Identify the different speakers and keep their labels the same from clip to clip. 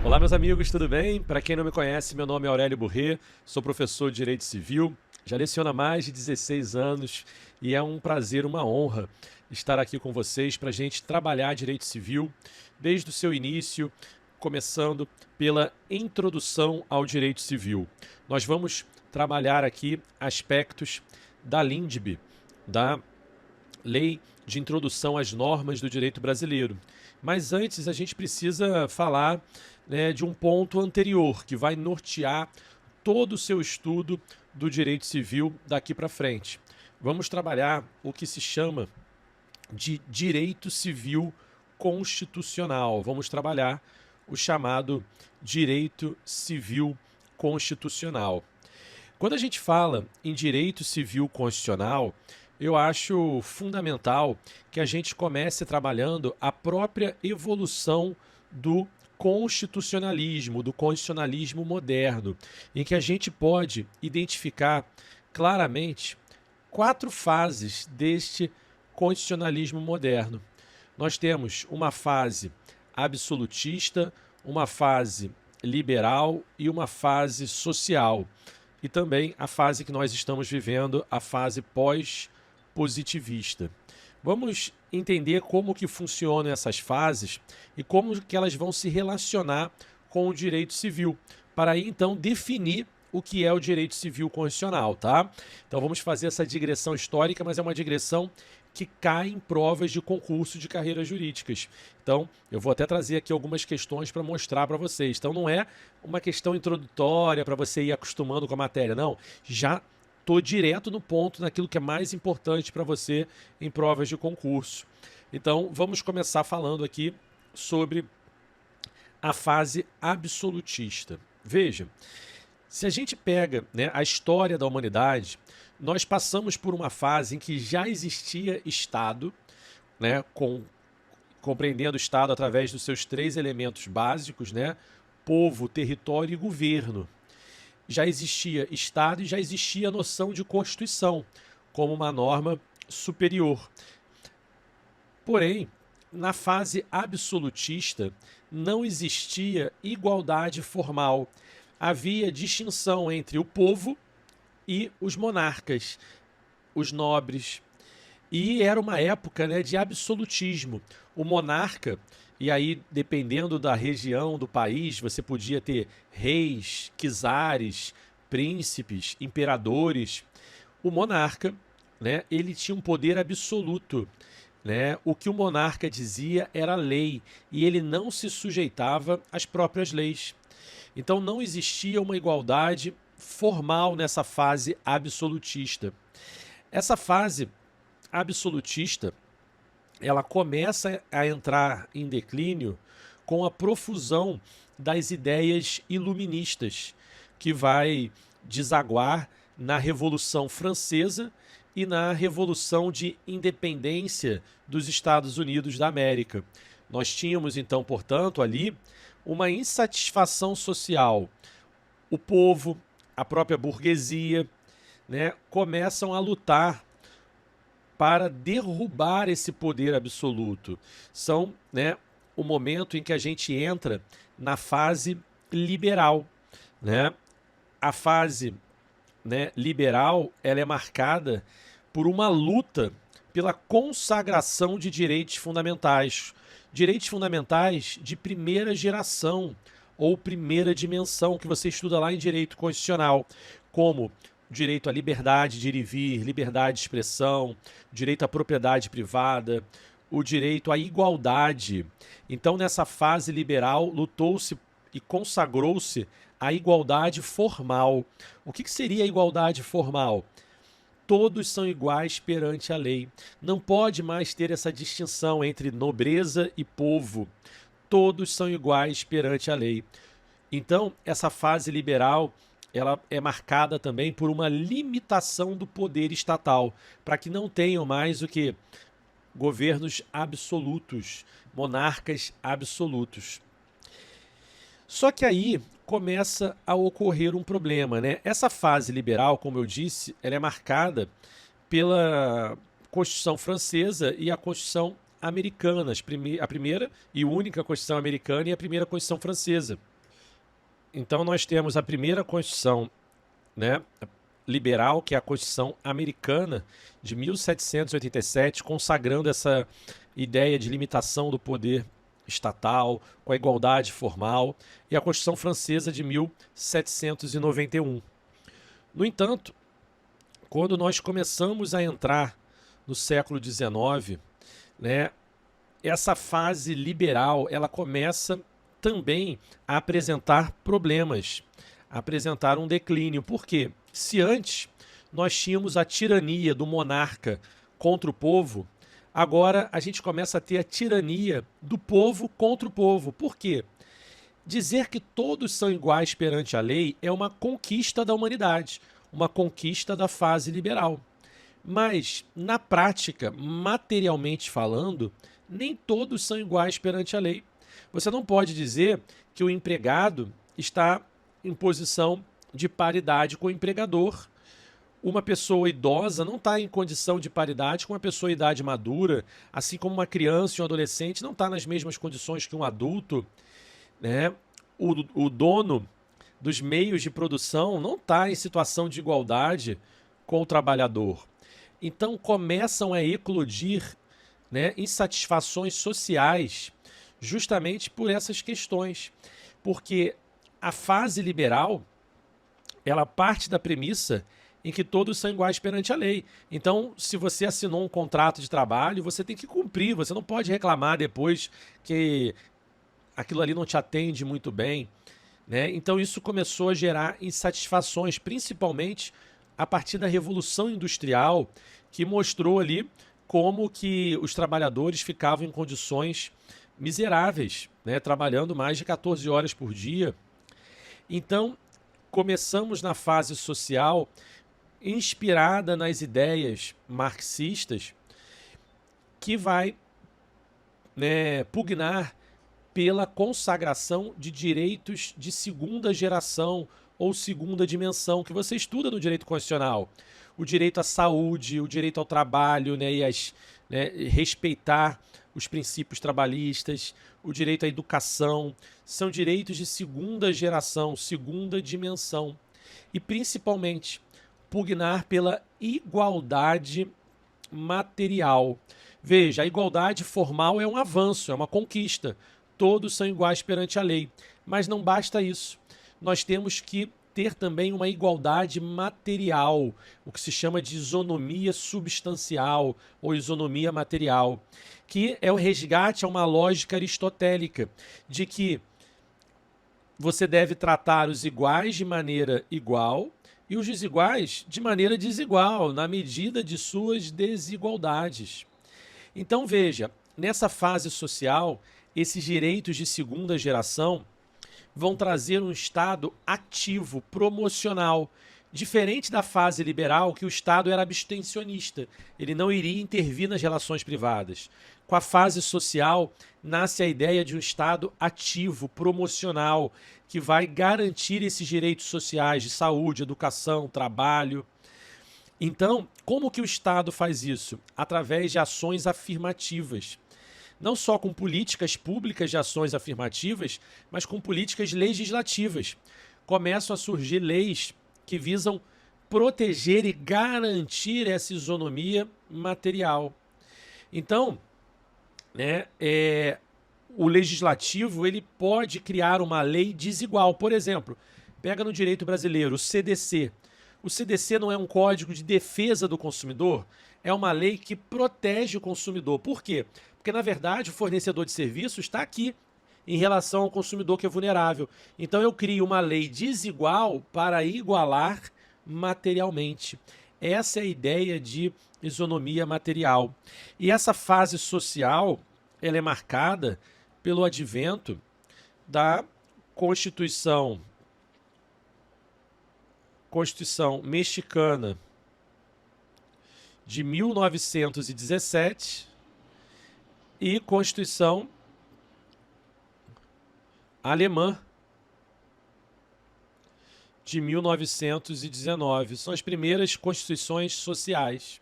Speaker 1: Olá, meus amigos, tudo bem? Para quem não me conhece, meu nome é Aurélio Burré, sou professor de Direito Civil, já leciono há mais de 16 anos e é um prazer, uma honra estar aqui com vocês para a gente trabalhar Direito Civil desde o seu início, começando pela introdução ao Direito Civil. Nós vamos trabalhar aqui aspectos da LINDB, da Lei de Introdução às Normas do Direito Brasileiro. Mas antes a gente precisa falar, né, de um ponto anterior que vai nortear todo o seu estudo do direito civil daqui para frente. Vamos trabalhar o que se chama de direito civil constitucional. Vamos trabalhar o chamado direito civil constitucional. Quando a gente fala em direito civil constitucional, eu acho fundamental que a gente comece trabalhando a própria evolução do constitucionalismo moderno, em que a gente pode identificar claramente 4 fases deste constitucionalismo moderno. Nós temos uma fase absolutista, uma fase liberal e uma fase social. E também a fase que nós estamos vivendo, a fase pós-positivista. Vamos entender como que funcionam essas fases e como que elas vão se relacionar com o direito civil, para aí então definir o que é o direito civil constitucional, tá? Então vamos fazer essa digressão histórica, mas é uma digressão que cai em provas de concurso de carreiras jurídicas. Então, eu vou até trazer aqui algumas questões para mostrar para vocês. Então, não é uma questão introdutória para você ir acostumando com a matéria, não. Já estou direto no ponto, naquilo que é mais importante para você em provas de concurso. Então, vamos começar falando aqui sobre a fase absolutista. Veja, se a gente pega, né, a história da humanidade, nós passamos por uma fase em que já existia Estado, né, compreendendo o Estado através dos seus 3 elementos básicos, né, povo, território e governo. Já existia Estado e já existia a noção de Constituição como uma norma superior. Porém, na fase absolutista, não existia igualdade formal. Havia distinção entre o povo e os monarcas, os nobres. E era uma época, né, de absolutismo. O monarca, e aí dependendo da região do país, você podia ter reis, czares, príncipes, imperadores. O monarca, né, ele tinha um poder absoluto. Né? O que o monarca dizia era lei e ele não se sujeitava às próprias leis. Então não existia uma igualdade formal nessa fase absolutista. Essa fase absolutista, ela começa a entrar em declínio com a profusão das ideias iluministas, que vai desaguar na Revolução Francesa e na Revolução de Independência dos Estados Unidos da América. Nós tínhamos, então, portanto, ali uma insatisfação social. O povo, a própria burguesia, né, começam a lutar para derrubar esse poder absoluto. São, né, o momento em que a gente entra na fase liberal. Né? A fase, né, liberal, ela é marcada por uma luta pela consagração de direitos fundamentais de primeira geração ou primeira dimensão, que você estuda lá em direito constitucional, como direito à liberdade de ir e vir, liberdade de expressão, direito à propriedade privada, o direito à igualdade. Então, nessa fase liberal, lutou-se e consagrou-se a igualdade formal. O que seria a igualdade formal? Todos são iguais perante a lei. Não pode mais ter essa distinção entre nobreza e povo. Todos são iguais perante a lei. Então, essa fase liberal, ela é marcada também por uma limitação do poder estatal, para que não tenham mais o que? Governos absolutos, monarcas absolutos. Só que aí começa a ocorrer um problema, né? Essa fase liberal, como eu disse, ela é marcada pela Constituição Francesa e a Constituição Americana, a primeira e única Constituição Americana e a primeira Constituição Francesa. Então nós temos a primeira Constituição, né, liberal, que é a Constituição Americana de 1787, consagrando essa ideia de limitação do poder estatal, com a igualdade formal, e a Constituição Francesa de 1791. No entanto, quando nós começamos a entrar no século XIX, né, essa fase liberal ela começa também a apresentar problemas, a apresentar um declínio. Por quê? Se antes nós tínhamos a tirania do monarca contra o povo, agora a gente começa a ter a tirania do povo contra o povo. Por quê? Dizer que todos são iguais perante a lei é uma conquista da humanidade, uma conquista da fase liberal. Mas, na prática, materialmente falando, nem todos são iguais perante a lei. Você não pode dizer que o empregado está em posição de paridade com o empregador. Uma pessoa idosa não está em condição de paridade com uma pessoa em idade madura, assim como uma criança e um adolescente não está nas mesmas condições que um adulto, né? O dono dos meios de produção não está em situação de igualdade com o trabalhador. Então começam a eclodir, né, insatisfações sociais justamente por essas questões. Porque a fase liberal ela parte da premissa em que todos são iguais perante a lei. Então, se você assinou um contrato de trabalho, você tem que cumprir, você não pode reclamar depois que aquilo ali não te atende muito bem, né? Então isso começou a gerar insatisfações, principalmente a partir da Revolução Industrial, que mostrou ali como que os trabalhadores ficavam em condições miseráveis, né? Trabalhando mais de 14 horas por dia. Então, começamos na fase social inspirada nas ideias marxistas, que vai, né, pugnar pela consagração de direitos de segunda geração ou segunda dimensão, que você estuda no direito constitucional. O direito à saúde, o direito ao trabalho, né, respeitar os princípios trabalhistas, o direito à educação, são direitos de segunda geração, segunda dimensão. E, principalmente, pugnar pela igualdade material. Veja, a igualdade formal é um avanço, é uma conquista. Todos são iguais perante a lei. Mas não basta isso. Nós temos que ter também uma igualdade material, o que se chama de isonomia substancial ou isonomia material, que é o resgate a uma lógica aristotélica de que você deve tratar os iguais de maneira igual e os desiguais de maneira desigual, na medida de suas desigualdades. Então veja, nessa fase social, esses direitos de segunda geração vão trazer um Estado ativo, promocional, diferente da fase liberal, que o Estado era abstencionista, ele não iria intervir nas relações privadas. Com a fase social, nasce a ideia de um Estado ativo, promocional, que vai garantir esses direitos sociais de saúde, educação, trabalho. Então, como que o Estado faz isso? Através de ações afirmativas. Não só com políticas públicas de ações afirmativas, mas com políticas legislativas. Começam a surgir leis que visam proteger e garantir essa isonomia material. Então, né, o legislativo ele pode criar uma lei desigual. Por exemplo, pega no direito brasileiro o CDC. O CDC não é um código de defesa do consumidor, é uma lei que protege o consumidor. Por quê? Porque, na verdade, o fornecedor de serviço está aqui em relação ao consumidor que é vulnerável. Então, eu crio uma lei desigual para igualar materialmente. Essa é a ideia de isonomia material. E essa fase social ela é marcada pelo advento da Constituição Mexicana de 1917 e Constituição Alemã de 1919. São as primeiras constituições sociais.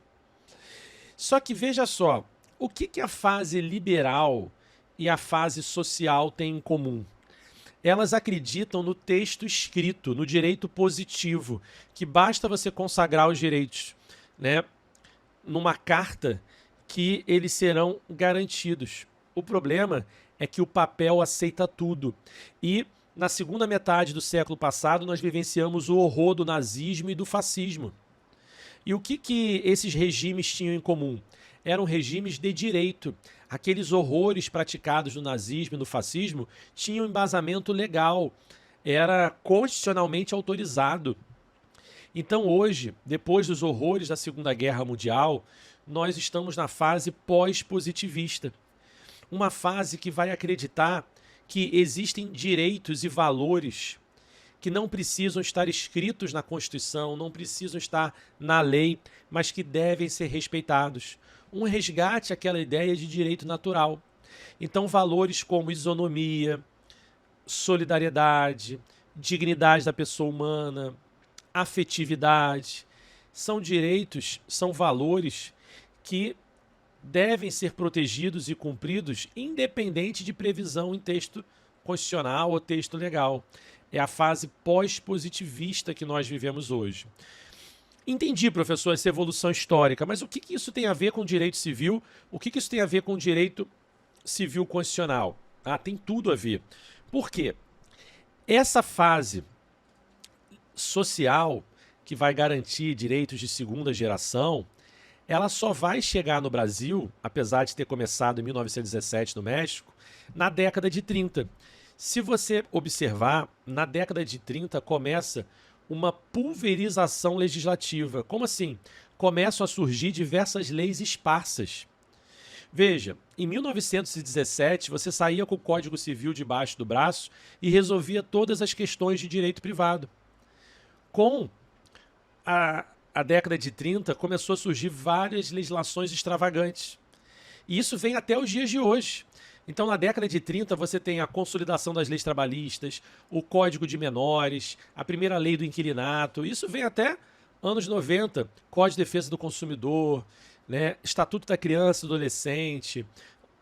Speaker 1: Só que veja só, o que a fase liberal e a fase social têm em comum? elas acreditam no texto escrito, no direito positivo, que basta você consagrar os direitos, né, numa carta que eles serão garantidos. O problema é que o papel aceita tudo. E na segunda metade do século passado nós vivenciamos o horror do nazismo e do fascismo. E o que esses regimes tinham em comum? Eram regimes de direito. Aqueles horrores praticados no nazismo e no fascismo tinham embasamento legal. Era constitucionalmente autorizado. Então hoje, depois dos horrores da Segunda Guerra Mundial, nós estamos na fase pós-positivista. Uma fase que vai acreditar que existem direitos e valores que não precisam estar escritos na Constituição, não precisam estar na lei, mas que devem ser respeitados. Um resgate àquela ideia de direito natural. Então, valores como isonomia, solidariedade, dignidade da pessoa humana, afetividade, são direitos, são valores que devem ser protegidos e cumpridos independente de previsão em texto constitucional ou texto legal. É a fase pós-positivista que nós vivemos hoje. Entendi, professor, essa evolução histórica, mas o que isso tem a ver com direito civil? O que isso tem a ver com direito civil constitucional? Ah, tem tudo a ver. Por quê? Essa fase social que vai garantir direitos de segunda geração, ela só vai chegar no Brasil, apesar de ter começado em 1917 no México, na década de 30. Se você observar, na década de 30 começa uma pulverização legislativa. Como assim? Começam a surgir diversas leis esparsas. Veja, em 1917 você saía com o Código Civil debaixo do braço e resolvia todas as questões de direito privado. Com a década de 30 começou a surgir várias legislações extravagantes. E isso vem até os dias de hoje. Então, na década de 30, você tem a consolidação das leis trabalhistas, o Código de Menores, a primeira lei do inquilinato. Isso vem até anos 90, Código de Defesa do Consumidor, né? Estatuto da Criança e do Adolescente.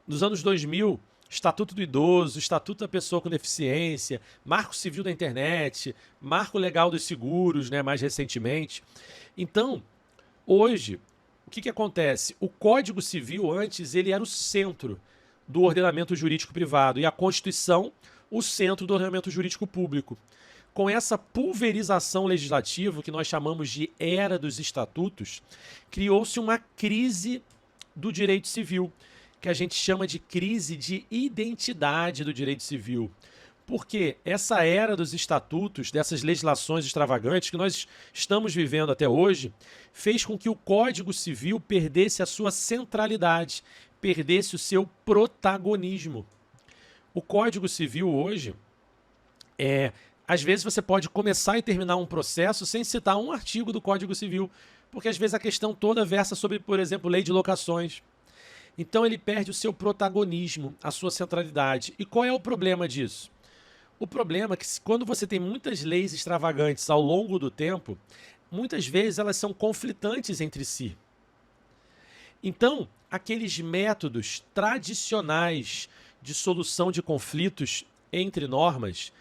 Speaker 1: Nos anos 2000, Estatuto do Idoso, Estatuto da Pessoa com Deficiência, Marco Civil da Internet, Marco Legal dos Seguros, né? Mais recentemente. Então, hoje, o que acontece? O Código Civil, antes, ele era o centro do ordenamento jurídico privado e a Constituição, o centro do ordenamento jurídico público. Com essa pulverização legislativa, que nós chamamos de Era dos Estatutos, criou-se uma crise do direito civil, que a gente chama de crise de identidade do direito civil. Porque essa era dos estatutos, dessas legislações extravagantes que nós estamos vivendo até hoje, fez com que o Código Civil perdesse a sua centralidade, perdesse o seu protagonismo. O Código Civil hoje, às vezes você pode começar e terminar um processo sem citar um artigo do Código Civil, porque às vezes a questão toda versa sobre, por exemplo, lei de locações. Então ele perde o seu protagonismo, a sua centralidade. E qual é o problema disso? O problema é que quando você tem muitas leis extravagantes ao longo do tempo, muitas vezes elas são conflitantes entre si. Então, aqueles métodos tradicionais de solução de conflitos entre normas,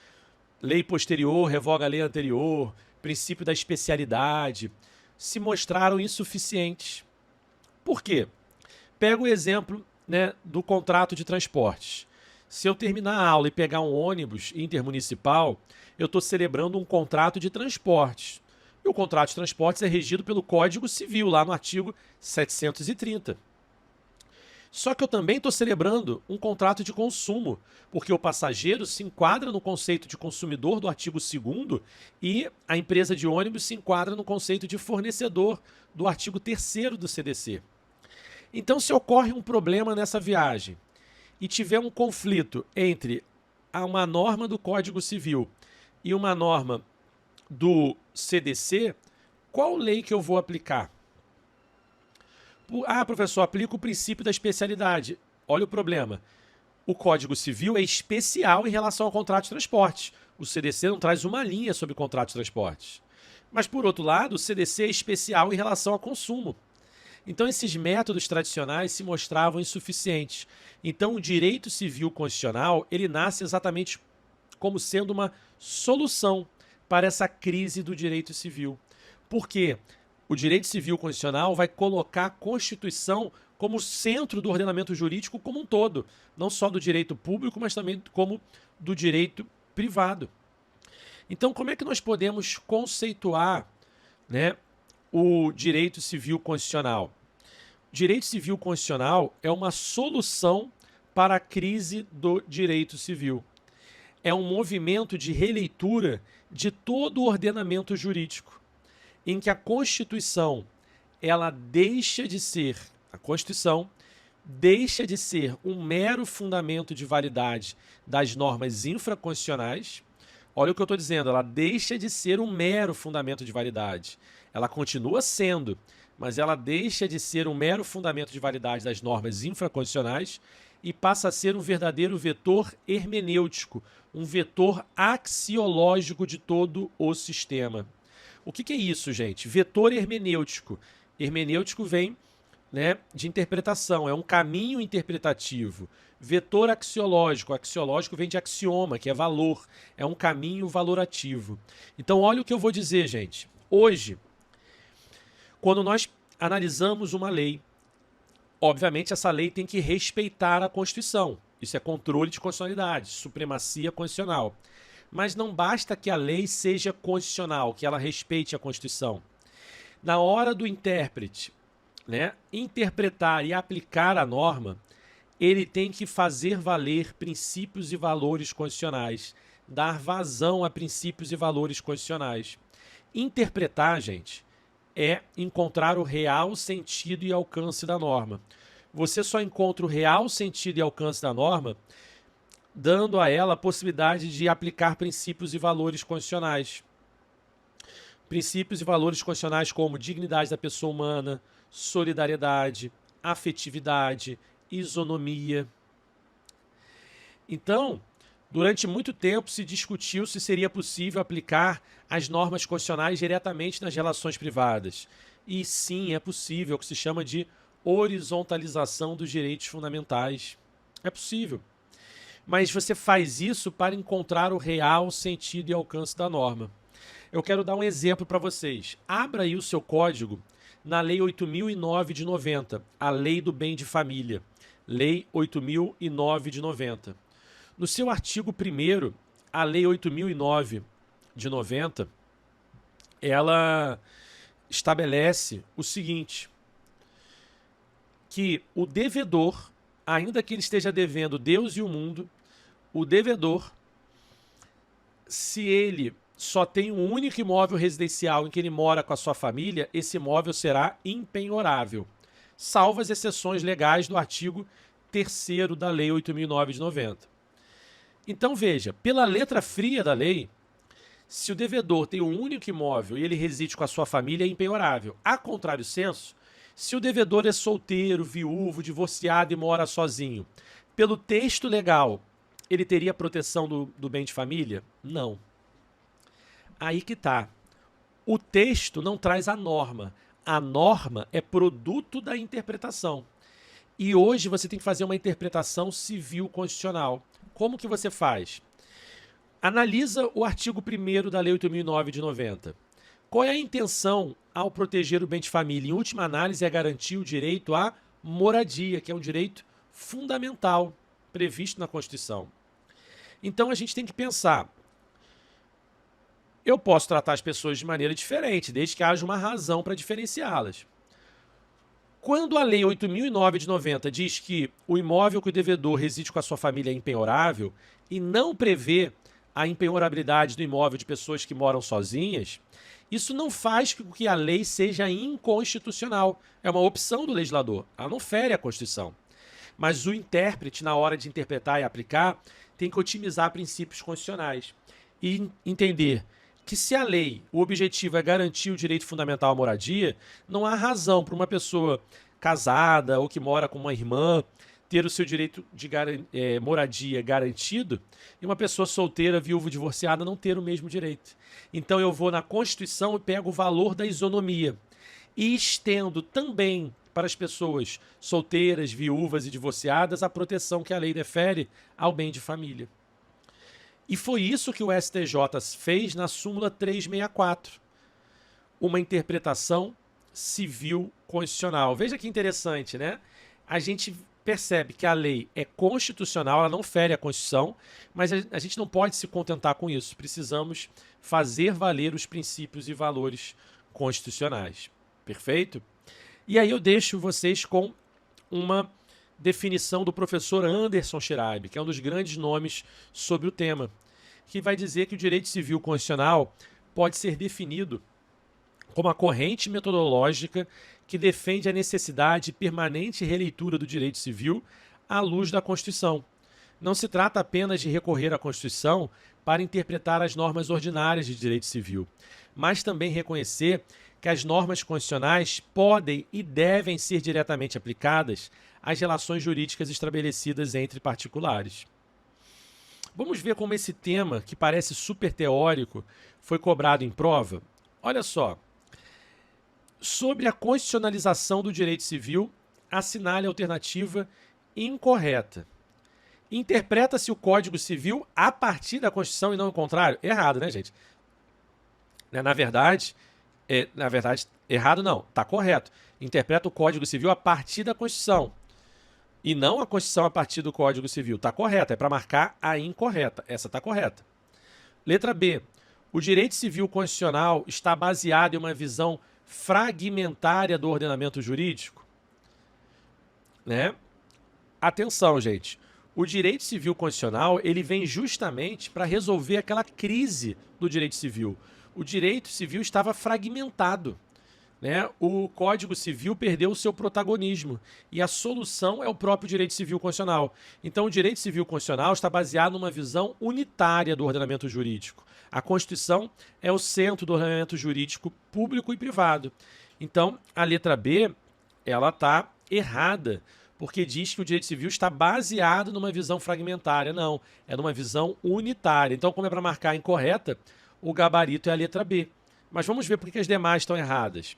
Speaker 1: lei posterior revoga a lei anterior, princípio da especialidade, se mostraram insuficientes. Por quê? Pega o exemplo, né, do contrato de transportes. Se eu terminar a aula e pegar um ônibus intermunicipal, eu estou celebrando um contrato de transportes. E o contrato de transportes é regido pelo Código Civil, lá no artigo 730. Só que eu também estou celebrando um contrato de consumo, porque o passageiro se enquadra no conceito de consumidor do artigo 2º e a empresa de ônibus se enquadra no conceito de fornecedor do artigo 3º do CDC. Então, se ocorre um problema nessa viagem e tiver um conflito entre uma norma do Código Civil e uma norma do CDC, qual lei que eu vou aplicar? Ah, professor, aplica o princípio da especialidade. Olha o problema. O Código Civil é especial em relação ao contrato de transporte. O CDC não traz uma linha sobre contrato de transporte. Mas, por outro lado, o CDC é especial em relação ao consumo. Então, esses métodos tradicionais se mostravam insuficientes. Então, o direito civil constitucional, ele nasce exatamente como sendo uma solução para essa crise do direito civil. Porque o direito civil constitucional vai colocar a Constituição como centro do ordenamento jurídico como um todo, não só do direito público, mas também como do direito privado. Então, como é que nós podemos conceituar, né, o direito civil constitucional? O direito civil constitucional é uma solução para a crise do direito civil. É um movimento de releitura de todo o ordenamento jurídico, em que a Constituição, ela deixa de ser, a Constituição deixa de ser um mero fundamento de validade das normas infraconstitucionais. Olha o que eu estou dizendo, ela deixa de ser um mero fundamento de validade. Ela continua sendo, mas ela deixa de ser um mero fundamento de validade das normas infraconstitucionais e passa a ser um verdadeiro vetor hermenêutico, um vetor axiológico de todo o sistema. O que é isso, gente? Vetor hermenêutico. Hermenêutico vem, né, de interpretação, é um caminho interpretativo. Vetor axiológico. Axiológico vem de axioma, que é valor. É um caminho valorativo. Então, olha o que eu vou dizer, gente. Hoje, quando nós analisamos uma lei, obviamente essa lei tem que respeitar a Constituição. Isso é controle de constitucionalidade, supremacia constitucional. Mas não basta que a lei seja constitucional, que ela respeite a Constituição. Na hora do intérprete, né, interpretar e aplicar a norma, ele tem que fazer valer princípios e valores constitucionais, dar vazão a princípios e valores constitucionais. Interpretar, gente, é encontrar o real sentido e alcance da norma. Você só encontra o real sentido e alcance da norma dando a ela a possibilidade de aplicar princípios e valores constitucionais. Princípios e valores constitucionais como dignidade da pessoa humana, solidariedade, afetividade, isonomia. Então, durante muito tempo se discutiu se seria possível aplicar as normas constitucionais diretamente nas relações privadas. E sim, é possível, o que se chama de horizontalização dos direitos fundamentais. É possível. Mas você faz isso para encontrar o real sentido e alcance da norma. Eu quero dar um exemplo para vocês. Abra aí o seu código na Lei 8.009 de 90, a Lei do Bem de Família. Lei 8.009 de 90. No seu artigo 1º, a Lei 8.009 de 90, ela estabelece o seguinte, que o devedor, ainda que ele esteja devendo Deus e o mundo, o devedor, se ele só tem um único imóvel residencial em que ele mora com a sua família, esse imóvel será impenhorável, salvo as exceções legais do artigo 3º da Lei 8.009 de 90. Então veja, pela letra fria da lei, se o devedor tem um único imóvel e ele reside com a sua família, é impenhorável. A contrário senso, se o devedor é solteiro, viúvo, divorciado e mora sozinho, pelo texto legal, ele teria proteção do bem de família? Não. Aí que tá. O texto não traz a norma. A norma é produto da interpretação. E hoje você tem que fazer uma interpretação civil constitucional. Como que você faz? Analisa o artigo 1º da Lei 8.009 de 90. Qual é a intenção ao proteger o bem de família? Em última análise, é garantir o direito à moradia, que é um direito fundamental previsto na Constituição. Então a gente tem que pensar, eu posso tratar as pessoas de maneira diferente, desde que haja uma razão para diferenciá-las. Quando a Lei 8.009 de 90 diz que o imóvel que o devedor reside com a sua família é impenhorável e não prevê a impenhorabilidade do imóvel de pessoas que moram sozinhas, isso não faz com que a lei seja inconstitucional. É uma opção do legislador, ela não fere a Constituição. Mas o intérprete, na hora de interpretar e aplicar, tem que otimizar princípios constitucionais e entender que se a lei, o objetivo é garantir o direito fundamental à moradia, não há razão para uma pessoa casada ou que mora com uma irmã ter o seu direito de moradia garantido e uma pessoa solteira, viúva, divorciada não ter o mesmo direito. Então eu vou na Constituição e pego o valor da isonomia e estendo também para as pessoas solteiras, viúvas e divorciadas a proteção que a lei defere ao bem de família. E foi isso que o STJ fez na súmula 364, uma interpretação civil constitucional. Veja que interessante, né? A gente percebe que a lei é constitucional, ela não fere a Constituição, mas a gente não pode se contentar com isso. Precisamos fazer valer os princípios e valores constitucionais. Perfeito? E aí eu deixo vocês com uma definição do professor Anderson Schiraib, que é um dos grandes nomes sobre o tema, que vai dizer que o direito civil constitucional pode ser definido como a corrente metodológica que defende a necessidade de permanente releitura do direito civil à luz da Constituição. Não se trata apenas de recorrer à Constituição para interpretar as normas ordinárias de direito civil, mas também reconhecer que as normas constitucionais podem e devem ser diretamente aplicadas às relações jurídicas estabelecidas entre particulares. Vamos ver como esse tema, que parece super teórico, foi cobrado em prova? Olha só. Sobre a constitucionalização do direito civil, assinale a alternativa incorreta. Interpreta-se o Código Civil a partir da Constituição e não o contrário? Errado, né, gente? Na verdade, errado não, está correto. Interpreta o Código Civil a partir da Constituição e não a Constituição a partir do Código Civil. Está correta, é para marcar a incorreta. Essa está correta. Letra B. O direito civil constitucional está baseado em uma visão fragmentária do ordenamento jurídico? Né? Atenção, gente. O direito civil constitucional ele vem justamente para resolver aquela crise do direito civil. O direito civil estava fragmentado, né? O Código Civil perdeu o seu protagonismo e a solução é o próprio direito civil constitucional. Então, o direito civil constitucional está baseado numa visão unitária do ordenamento jurídico. A Constituição é o centro do ordenamento jurídico público e privado. Então, a letra B ela está errada, porque diz que o direito civil está baseado numa visão fragmentária. Não, é numa visão unitária. Então, como é para marcar a incorreta, o gabarito é a letra B. Mas vamos ver por que as demais estão erradas.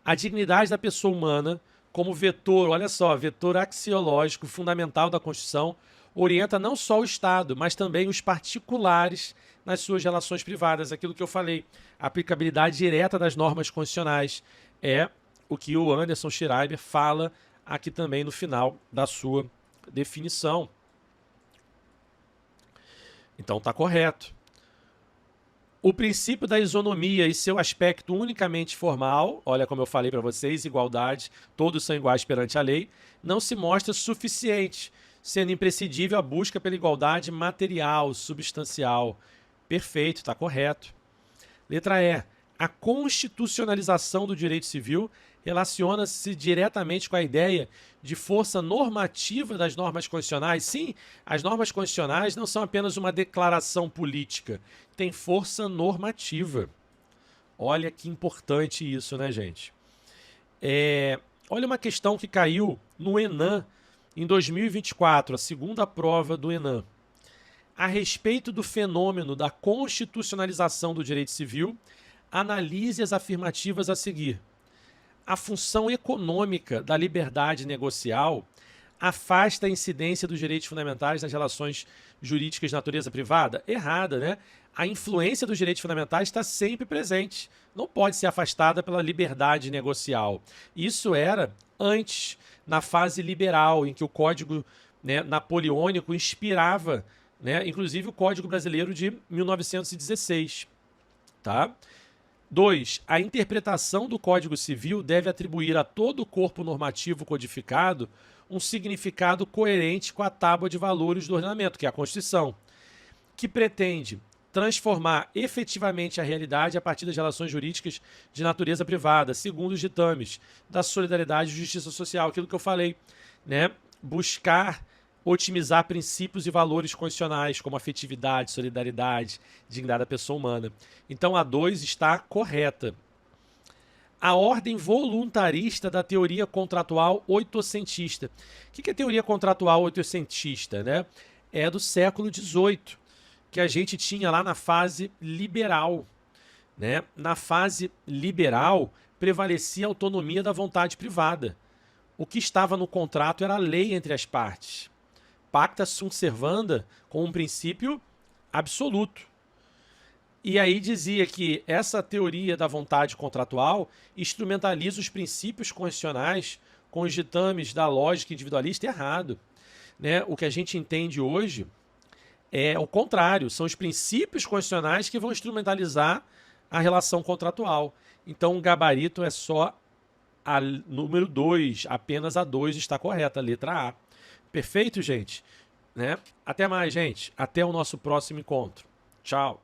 Speaker 1: A dignidade da pessoa humana como vetor, olha só, vetor axiológico fundamental da Constituição, orienta não só o Estado, mas também os particulares nas suas relações privadas. Aquilo que eu falei, a aplicabilidade direta das normas constitucionais é o que o Anderson Schreiber fala aqui também no final da sua definição. Então está correto. O princípio da isonomia e seu aspecto unicamente formal, olha como eu falei para vocês, igualdade, todos são iguais perante a lei, não se mostra suficiente, sendo imprescindível a busca pela igualdade material, substancial. Perfeito, está correto. Letra E. A constitucionalização do direito civil relaciona-se diretamente com a ideia de força normativa das normas constitucionais. Sim, as normas constitucionais não são apenas uma declaração política, tem força normativa. Olha que importante isso, né, gente? Olha uma questão que caiu no Enem em 2024, a segunda prova do Enem. A respeito do fenômeno da constitucionalização do direito civil, analise as afirmativas a seguir. A função econômica da liberdade negocial afasta a incidência dos direitos fundamentais nas relações jurídicas de natureza privada? Errada, né? A influência dos direitos fundamentais está sempre presente. Não pode ser afastada pela liberdade negocial. Isso era antes, na fase liberal, em que o Código, né, napoleônico inspirava, né, inclusive o Código Brasileiro de 1916. Tá? 2. A interpretação do Código Civil deve atribuir a todo o corpo normativo codificado um significado coerente com a tábua de valores do ordenamento, que é a Constituição, que pretende transformar efetivamente a realidade a partir das relações jurídicas de natureza privada, segundo os ditames da solidariedade e justiça social, aquilo que eu falei, né? Buscar otimizar princípios e valores constitucionais, como afetividade, solidariedade, dignidade da pessoa humana. Então, a 2 está correta. A ordem voluntarista da teoria contratual oitocentista. O que é teoria contratual oitocentista, né? É do século XVIII, que a gente tinha lá na fase liberal, né? Na fase liberal, prevalecia a autonomia da vontade privada. O que estava no contrato era a lei entre as partes. Pacta sunt servanda, com um princípio absoluto. E aí dizia que essa teoria da vontade contratual instrumentaliza os princípios constitucionais com os ditames da lógica individualista errado. Né? O que a gente entende hoje é o contrário, são os princípios constitucionais que vão instrumentalizar a relação contratual. Então o gabarito é só a número 2, apenas a 2 está correta, a letra A. Perfeito, gente? Né? Até mais, gente. Até o nosso próximo encontro. Tchau.